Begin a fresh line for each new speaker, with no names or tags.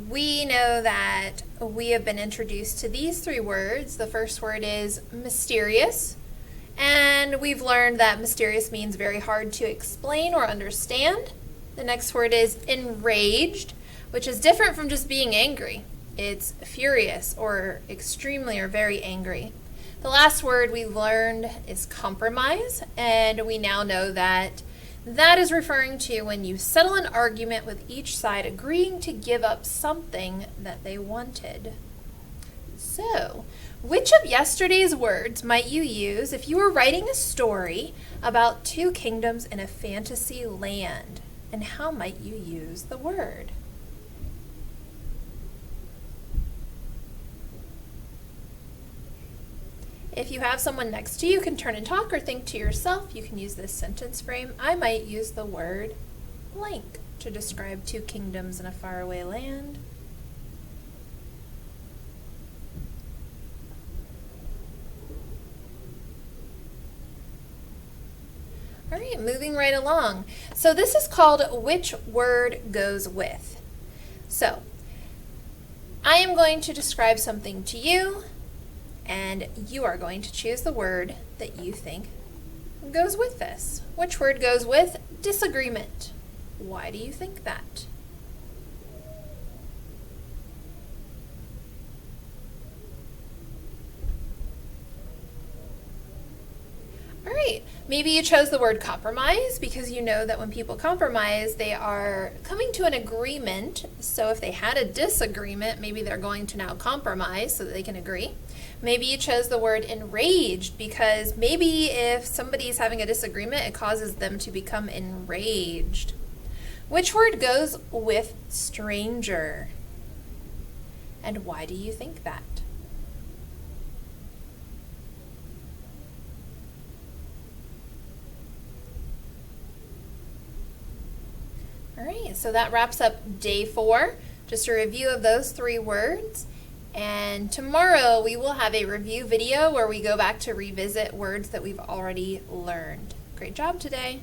we know that we have been introduced to these three words. The first word is mysterious, and we've learned that mysterious means very hard to explain or understand. The next word is enraged, which is different from just being angry. It's furious or extremely or very angry. The last word we learned is compromise, and we now know that that is referring to when you settle an argument with each side agreeing to give up something that they wanted. So, which of yesterday's words might you use if you were writing a story about two kingdoms in a fantasy land? And how might you use the word? If you have someone next to you, you can turn and talk or think to yourself. You can use this sentence frame. I might use the word blank to describe two kingdoms in a faraway land. All right, moving right along. So this is called which word goes with. So I am going to describe something to you, and you are going to choose the word that you think goes with this. Which word goes with disagreement? Why do you think that? All right, maybe you chose the word compromise because you know that when people compromise, they are coming to an agreement. So if they had a disagreement, maybe they're going to now compromise so that they can agree. Maybe you chose the word enraged because maybe if somebody's having a disagreement, it causes them to become enraged. Which word goes with stranger? And why do you think that? All right, so that wraps up day 4. Just a review of those 3 words. And tomorrow we will have a review video where we go back to revisit words that we've already learned. Great job today.